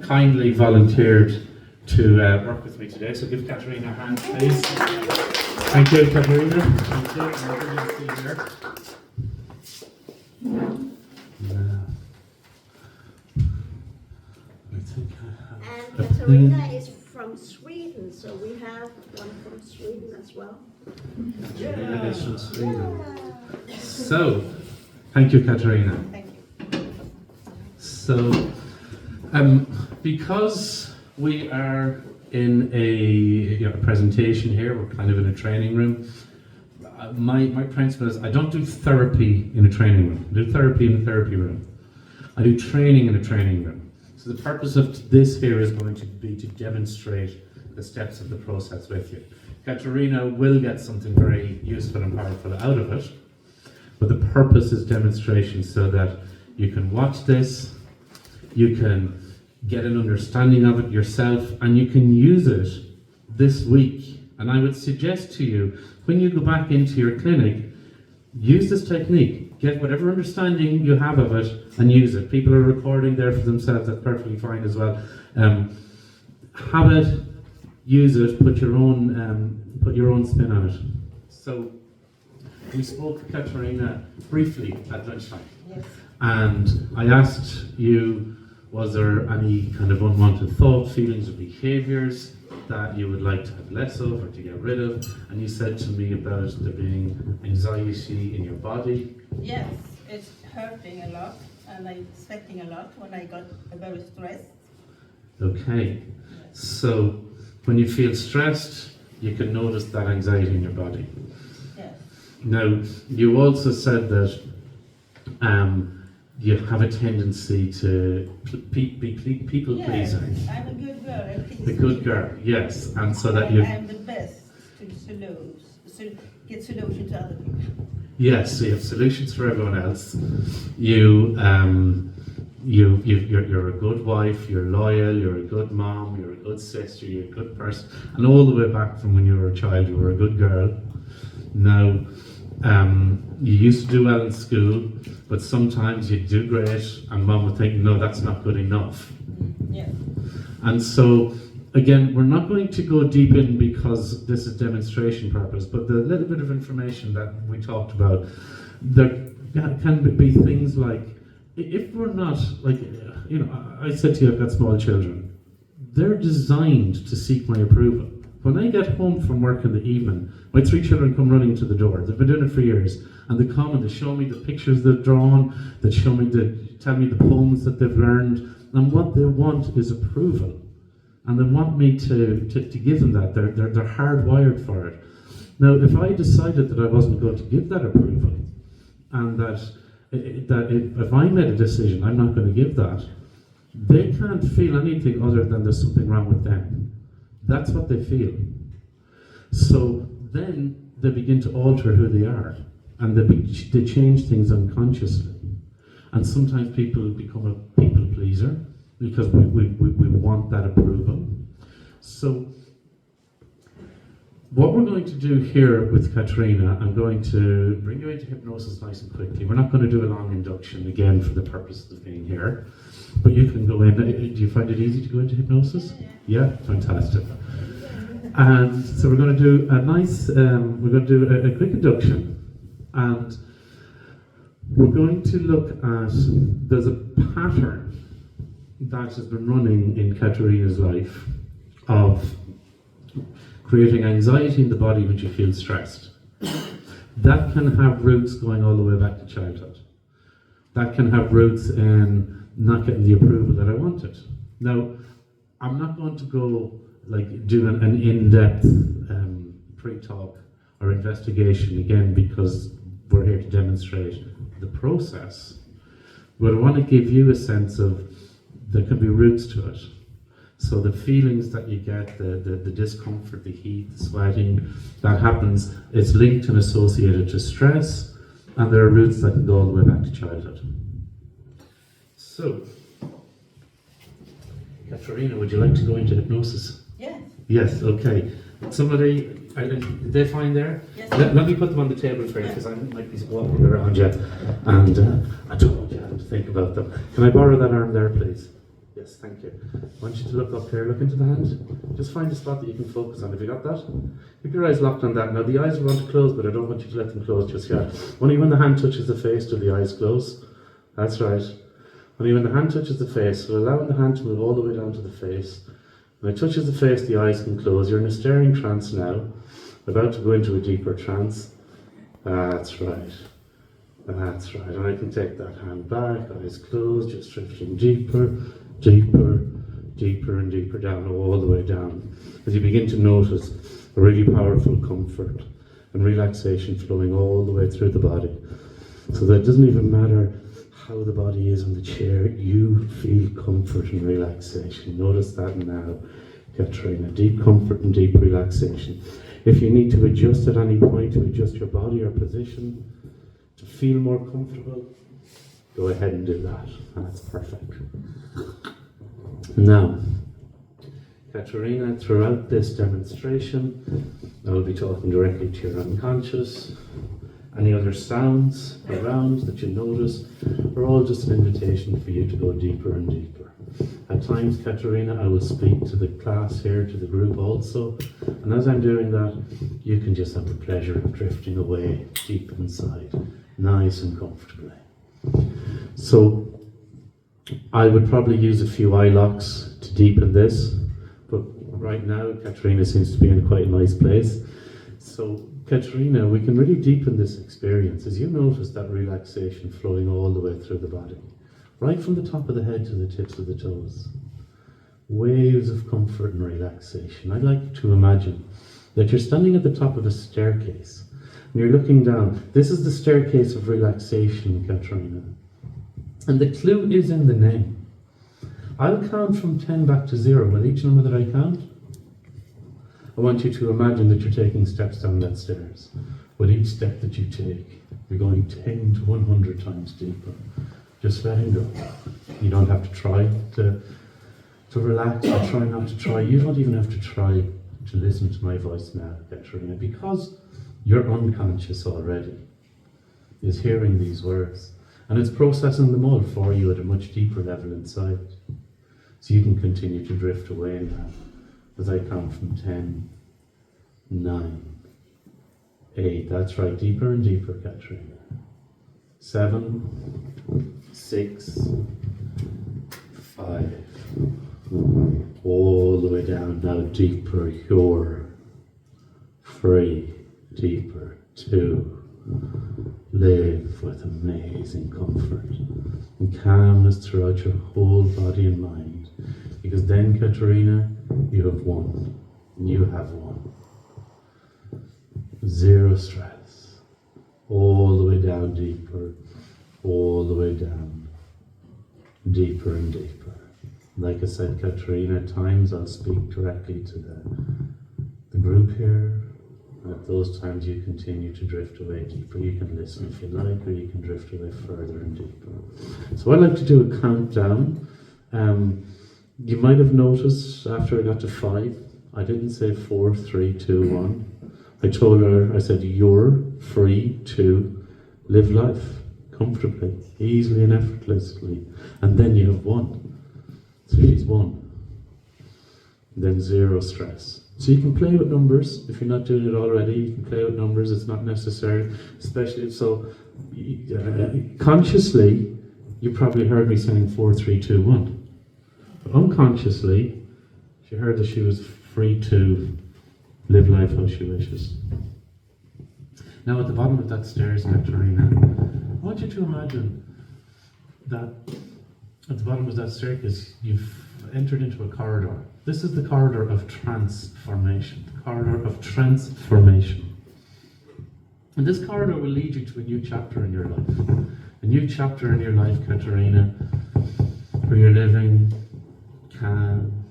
kindly volunteered to work with me today. So give Katerina a hand, please. Thank you, Katerina. Thank you. And good to see you here. And Katarina is from Sweden, so we have one from Sweden as well. Katerina is from Sweden. So, thank you, Katerina. Thank you. So, because we are in a presentation here, we're kind of in a training room. My principle is I don't do therapy in a training room. I do therapy in a therapy room. I do training in a training room. So the purpose of this here is going to be to demonstrate the steps of the process with you. Katerina will get something very useful and powerful out of it, but the purpose is demonstration so that you can watch this, you can get an understanding of it yourself, and you can use it this week. And I would suggest to you, when you go back into your clinic, use this technique. Get whatever understanding you have of it and use it. People are recording there for themselves, that's perfectly fine as well. Have it, use it, put your own spin on it. So, we spoke to Katerina briefly at lunchtime. Yes. And I asked you, was there any kind of unwanted thoughts, feelings, or behaviours that you would like to have less of or to get rid of? And you said to me about there being anxiety in your body. Yes, it's hurting a lot and I'm sweating a lot when I got very stressed. Okay, so when you feel stressed, you can notice that anxiety in your body. Yes. Now, you also said that you have a tendency to be people pleasing. Yes, I'm a good girl. And please The good girl, yes, and so that you. I'm the best to get solution to other people. Yes, so you have solutions for everyone else. You're a good wife, you're loyal, you're a good mom, you're a good sister, you're a good person. And all the way back from when you were a child, you were a good girl. Now, you used to do well in school, but sometimes you do great, and mom would think, no, that's not good enough. Yes. And so, again, we're not going to go deep in because this is demonstration purpose, but the little bit of information that we talked about, there can be things like, if we're not, like, I said to you, I've got small children. They're designed to seek my approval. When I get home from work in the evening, my 3 children come running to the door. They've been doing it for years. And they come and they show me the pictures they've drawn, they tell me the poems that they've learned. And what they want is approval. And they want me to give them that. They're hardwired for it. Now, if I decided that I wasn't going to give that approval, and that if I made a decision, I'm not going to give that, they can't feel anything other than there's something wrong with them. That's what they feel. So then they begin to alter who they are, and they change things unconsciously. And sometimes people become a people pleaser because we want that approval. So what we're going to do here with Katerina, I'm going to bring you into hypnosis nice and quickly. We're not going to do a long induction again for the purpose of being here, but you can go in. Do you find it easy to go into hypnosis? Yeah, fantastic. And so we're going to do a quick induction, and we're going to look at, there's a pattern that has been running in Katerina's life of creating anxiety in the body when you feel stressed. That can have roots going all the way back to childhood. That can have roots in not getting the approval that I wanted. Now, I'm not going to go do an in-depth pre-talk or investigation again because we're here to demonstrate the process. But I want to give you a sense of there can be roots to it. So the feelings that you get, the discomfort, the heat, the sweating, that happens, it's linked and associated to stress, and there are roots that can go all the way back to childhood. So, Katerina, would you like to go into hypnosis? Yes. Yes, okay. Somebody, did they find there? Yes. Let me put them on the table for you, because I might be walking around you, and I don't want you to have to think about them. Can I borrow that arm there, please? Yeah. Yes, thank you. I want you to look up here, look into the hand. Just find a spot that you can focus on. Have you got that? Keep your eyes locked on that. Now the eyes will want to close, but I don't want you to let them close just yet. Only when the hand touches the face do the eyes close. That's right. Only when the hand touches the face, so allowing the hand to move all the way down to the face. When it touches the face, the eyes can close. You're in a staring trance now, about to go into a deeper trance. That's right. That's right. And I can take that hand back, eyes closed, just drifting deeper, deeper, deeper and deeper down, all the way down. As you begin to notice a really powerful comfort and relaxation flowing all the way through the body. So that it doesn't even matter how the body is on the chair, you feel comfort and relaxation. Notice that now, Katrina. Deep comfort and deep relaxation. If you need to adjust at any point, to adjust your body or position, to feel more comfortable, go ahead and do that. That's perfect. Now, Katerina, throughout this demonstration, I will be talking directly to your unconscious. Any other sounds around that you notice are all just an invitation for you to go deeper and deeper. At times, Katerina, I will speak to the class here, to the group also, and as I'm doing that, you can just have the pleasure of drifting away deep inside, nice and comfortably. So, I would probably use a few eye locks to deepen this, but right now, Katerina seems to be in quite a nice place. So, Katerina, we can really deepen this experience as you notice that relaxation flowing all the way through the body, right from the top of the head to the tips of the toes. Waves of comfort and relaxation. I'd like you to imagine that you're standing at the top of a staircase and you're looking down. This is the staircase of relaxation, Katerina. And the clue is in the name. I'll count from 10 back to 0. With each number that I count, I want you to imagine that you're taking steps down that stairs. With each step that you take, you're going 10 to 100 times deeper. Just letting go. You don't have to try to relax or try not to try. You don't even have to try to listen to my voice now, Katerina, because your unconscious already is hearing these words. And it's processing them all for you at a much deeper level inside. So you can continue to drift away now. As I count from 10, 9, 8, that's right, deeper and deeper, Katerina. 7, 6, 5, all the way down, now deeper, you're free, deeper, 2, live with amazing comfort and calmness throughout your whole body and mind. Because then, Katerina, you have won. You have won. 0 stress. All the way down deeper. All the way down. Deeper and deeper. Like I said, Katerina, at times I'll speak directly to the group here. And at those times you continue to drift away deeper. You can listen if you like, or you can drift away further and deeper. So I'd like to do a countdown. You might have noticed after I got to 5, I didn't say 4, 3, 2, 1. I told her, I said, you're free to live life comfortably, easily and effortlessly. And then you have 1. So she's 1. And then 0 stress. So you can play with numbers. If you're not doing it already, you can play with numbers. It's not necessary, especially so consciously, you probably heard me saying 4, 3, 2, 1. But unconsciously, she heard that she was free to live life how she wishes. Now at the bottom of that stairs, Katerina, I want you to imagine that at the bottom of that staircase, you've entered into a corridor. This is the corridor of transformation. The corridor of transformation. And this corridor will lead you to a new chapter in your life. A new chapter in your life, Katerina, where you're living calm,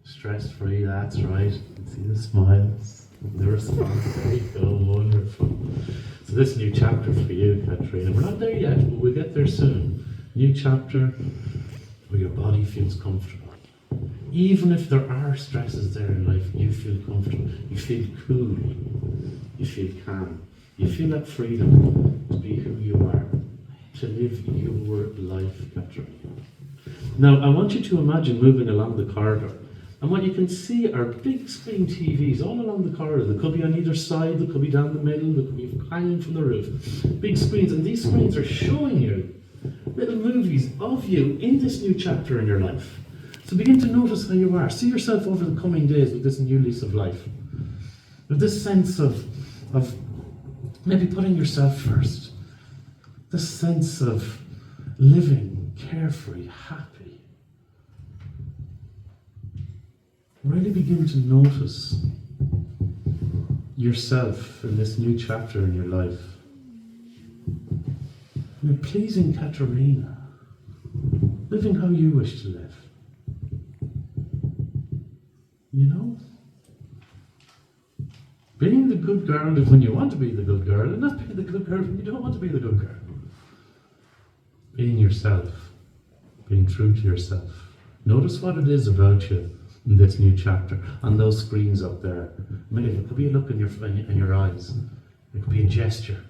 stress-free, that's right. You can see the smiles, the response. There you go, wonderful. So this new chapter for you, Katerina. We're not there yet, but we'll get there soon. New chapter where your body feels comfortable. Even if there are stresses there in life, you feel comfortable, you feel cool, you feel calm, you feel that freedom to be who you are, to live your life, Katerina. Now, I want you to imagine moving along the corridor. And what you can see are big screen TVs all along the corridor. They could be on either side, they could be down the middle, they could be hanging from the roof. Big screens, and these screens are showing you little movies of you in this new chapter in your life. So begin to notice how you are. See yourself over the coming days with this new lease of life. With this sense of maybe putting yourself first. This sense of living carefree, happy. Really begin to notice yourself in this new chapter in your life. You're pleasing Katerina, living how you wish to live. You know? Being the good girl when you want to be the good girl, and not being the good girl when you don't want to be the good girl. Being yourself, being true to yourself. Notice what it is about you in this new chapter, on those screens up there. Maybe it could be a look in your eyes. It could be a gesture,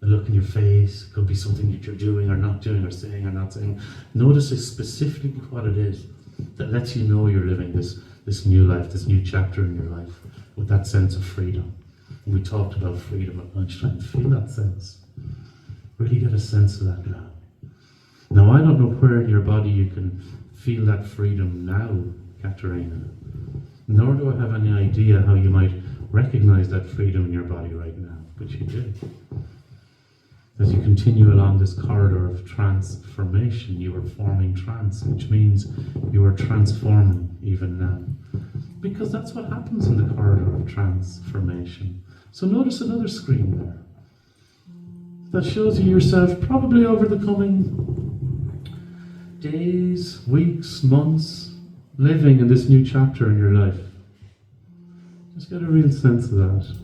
a look in your face. It could be something that you're doing or not doing or saying or not saying. Notice specifically what it is that lets you know you're living this new life, this new chapter in your life, with that sense of freedom. And we talked about freedom at lunchtime. Feel that sense. Really get a sense of that now. Now, I don't know where in your body you can feel that freedom now, Katerina. Nor do I have any idea how you might recognize that freedom in your body right now, but you do. As you continue along this corridor of transformation, you are forming trance, which means you are transforming even now. Because that's what happens in the corridor of transformation. So notice another screen there that shows you yourself probably over the coming days, weeks, months, living in this new chapter in your life. Just get a real sense of that.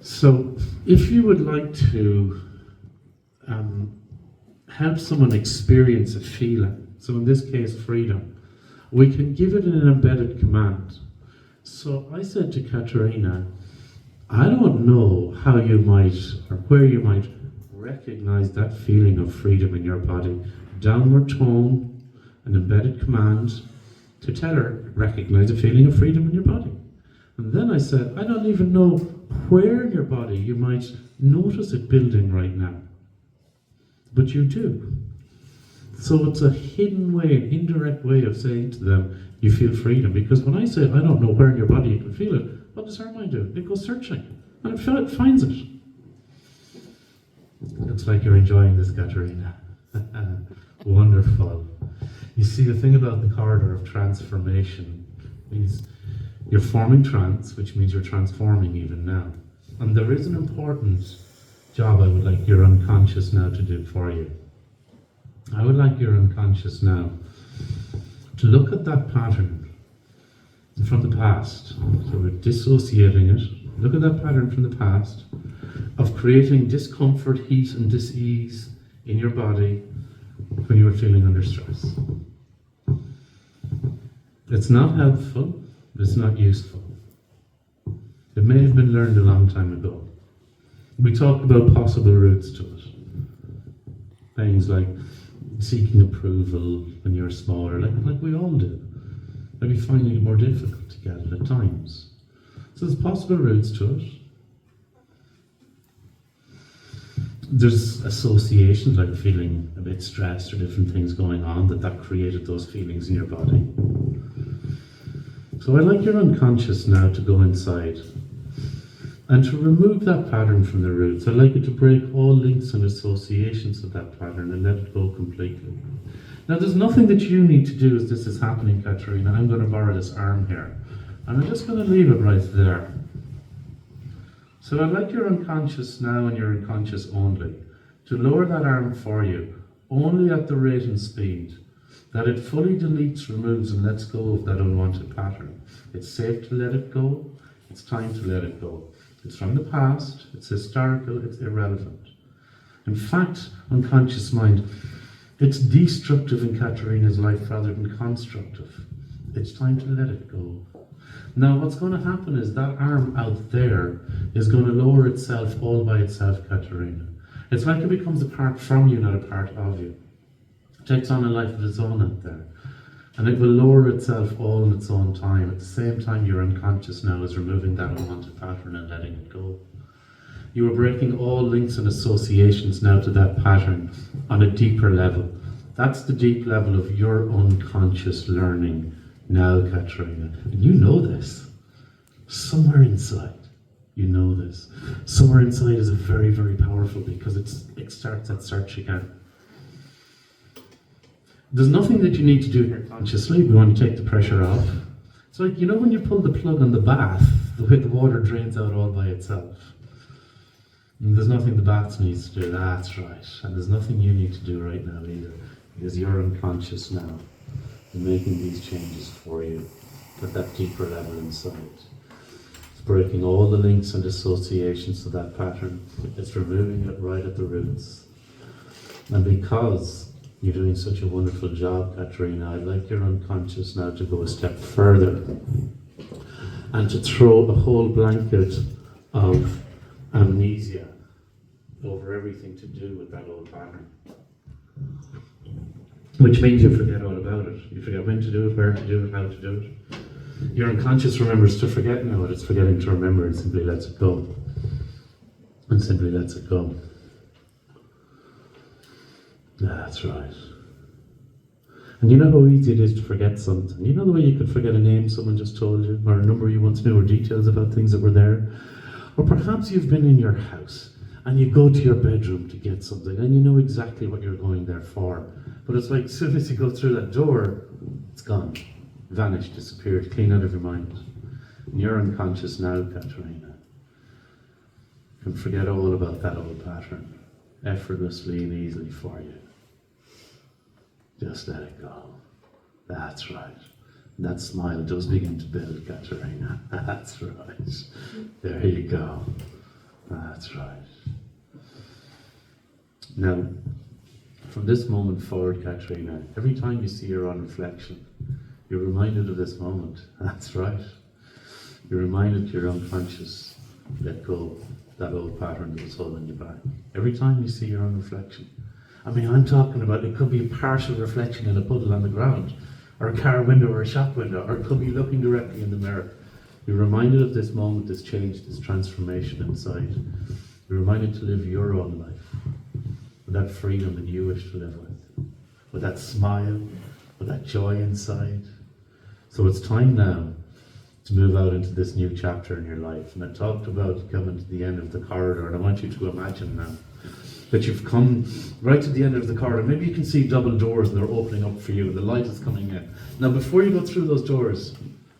So, if you would like to help someone experience a feeling, so in this case freedom, we can give it an embedded command. So I said to Katerina, I don't know how you might, or where you might recognize that feeling of freedom in your body. Downward tone, an embedded command to tell her, recognize a feeling of freedom in your body. And then I said, I don't even know where in your body you might notice it building right now. But you do. So it's a hidden way, an indirect way of saying to them, you feel freedom. Because when I say, I don't know where in your body you can feel it, what does her mind do? It goes searching, and it finds it. Looks like you're enjoying this, Katerina. Wonderful. You see, the thing about the corridor of transformation is you're forming trance, which means you're transforming even now. And there is an important job I would like your unconscious now to do for you. I would like your unconscious now to look at that pattern from the past. So we're dissociating it. Look at that pattern from the past of creating discomfort, heat, and dis-ease in your body when you were feeling under stress. It's not helpful, but it's not useful. It may have been learned a long time ago. We talked about possible routes to it. Things like seeking approval when you're smaller, like we all do. Maybe finding it more difficult to get it at times. So there's possible routes to it. There's associations, like feeling a bit stressed or different things going on, that created those feelings in your body. So I'd like your unconscious now to go inside and to remove that pattern from the roots. I'd like you to break all links and associations with that pattern and let it go completely. Now there's nothing that you need to do as this is happening, Katerina. I'm going to borrow this arm here. And I'm just going to leave it right there. So I'd like your unconscious now and your unconscious only to lower that arm for you, only at the rate and speed that it fully deletes, removes, and lets go of that unwanted pattern. It's safe to let it go. It's time to let it go. It's from the past. It's historical. It's irrelevant. In fact, unconscious mind, it's destructive in Katerina's life rather than constructive. It's time to let it go. Now, what's going to happen is that arm out there is going to lower itself all by itself, Katerina. It's like it becomes a part from you, not a part of you. It takes on a life of its own out there. And it will lower itself all in its own time. At the same time, your unconscious now is removing that unwanted pattern and letting it go. You are breaking all links and associations now to that pattern on a deeper level. That's the deep level of your unconscious learning now, Katrina. And you know this. Somewhere inside, you know this. Somewhere inside is very, very powerful because it starts that search again. There's nothing that you need to do here consciously. We want to take the pressure off. It's like, you know when you pull the plug on the bath, the way the water drains out all by itself. And there's nothing the bath needs to do, that's right. And there's nothing you need to do right now either. Because you're unconscious now. And making these changes for you at that deeper level inside. It's breaking all the links and associations to that pattern. It's removing it right at the roots. And because you're doing such a wonderful job, Katrina, I'd like your unconscious now to go a step further and to throw a whole blanket of amnesia over everything to do with that old pattern. Which means you forget all about it. You forget when to do it, where to do it, how to do it. Your unconscious remembers to forget now, it's forgetting to remember and simply lets it go. And simply lets it go. That's right. And you know how easy it is to forget something. You know the way you could forget a name someone just told you, or a number you once knew, or details about things that were there. Or perhaps you've been in your house and you go to your bedroom to get something and you know exactly what you're going there for. But it's like as soon as you go through that door, it's gone, vanished, disappeared, clean out of your mind. And you're unconscious now, Katrina. You can forget all about that old pattern, effortlessly and easily for you. Just let it go. That's right. That smile does begin to build, Katerina. That's right. There you go. That's right. Now, from this moment forward, Katerina, every time you see your own reflection, you're reminded of this moment. That's right. You're reminded to your unconscious, let go that old pattern that was holding you back. Every time you see your own reflection. I mean, I'm talking about, it could be a partial reflection in a puddle on the ground, or a car window or a shop window, or it could be looking directly in the mirror. You're reminded of this moment, this change, this transformation inside. You're reminded to live your own life, with that freedom that you wish to live with that smile, with that joy inside. So it's time now to move out into this new chapter in your life. And I talked about coming to the end of the corridor, and I want you to imagine now that you've come right to the end of the corridor. Maybe you can see double doors and they're opening up for you and the light is coming in. Now before you go through those doors,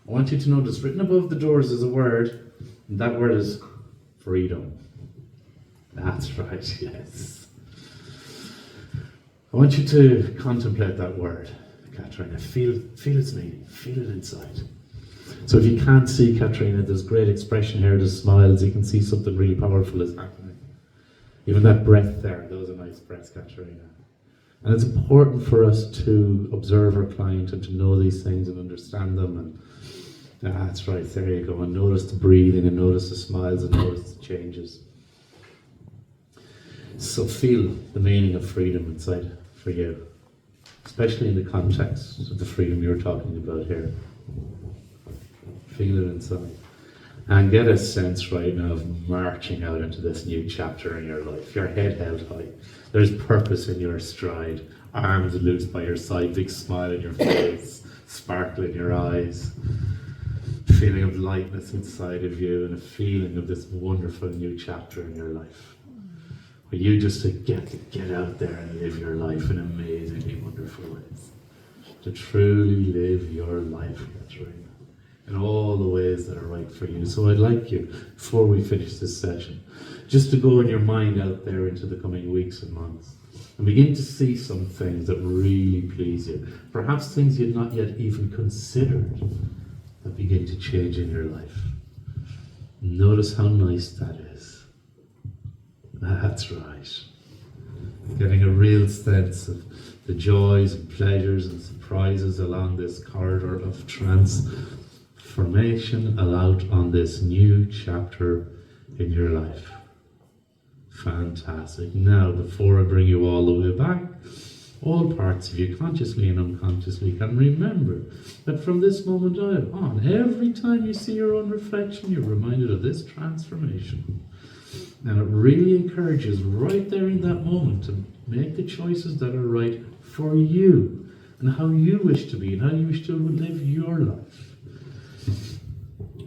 I want you to notice written above the doors is a word, and that word is freedom. That's right, yes. I want you to contemplate that word, Katrina. Feel its meaning, feel it inside. So if you can't see Katrina, there's great expression here, there's smiles, you can see something really powerful is happening. Even that breath there, those are nice breaths, Katrina. And it's important for us to observe our client and to know these things and understand them. And that's right, there you go. And notice the breathing and notice the smiles and notice the changes. So feel the meaning of freedom inside for you, especially in the context of the freedom you're talking about here. Feel it inside. And get a sense right now of marching out into this new chapter in your life. Your head held high. There's purpose in your stride. Arms loose by your side, big smile in your face, sparkle in your eyes. Feeling of lightness inside of you and a feeling of this wonderful new chapter in your life. Where you just to get out there and live your life in amazingly wonderful ways. To truly live your life, Katrina, in all the ways that are right for you. So I'd like you, before we finish this session, just to go in your mind out there into the coming weeks and months and begin to see some things that really please you. Perhaps things you'd not yet even considered that begin to change in your life. Notice how nice that is. That's right. Getting a real sense of the joys and pleasures and surprises along this corridor of transformation allowed on this new chapter in your life. Fantastic. Now, before I bring you all the way back, all parts of you, consciously and unconsciously, can remember that from this moment on, every time you see your own reflection, you're reminded of this transformation. And it really encourages right there in that moment to make the choices that are right for you and how you wish to be and how you wish to live your life.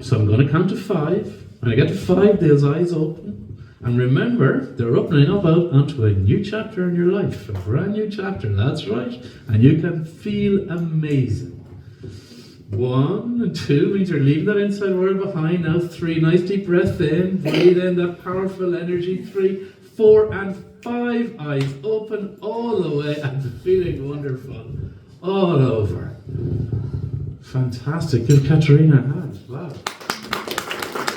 So I'm going to count to 5. When I get to 5, those eyes open. And remember, they're opening up out onto a new chapter in your life. A brand new chapter, that's right. And you can feel amazing. 1 and 2 means you're leaving that inside world behind. Now 3, nice deep breath in. Breathe in that powerful energy. 3, 4 and 5, eyes open all the way and feeling wonderful all over. Fantastic. Give Katerina a hand. Wow.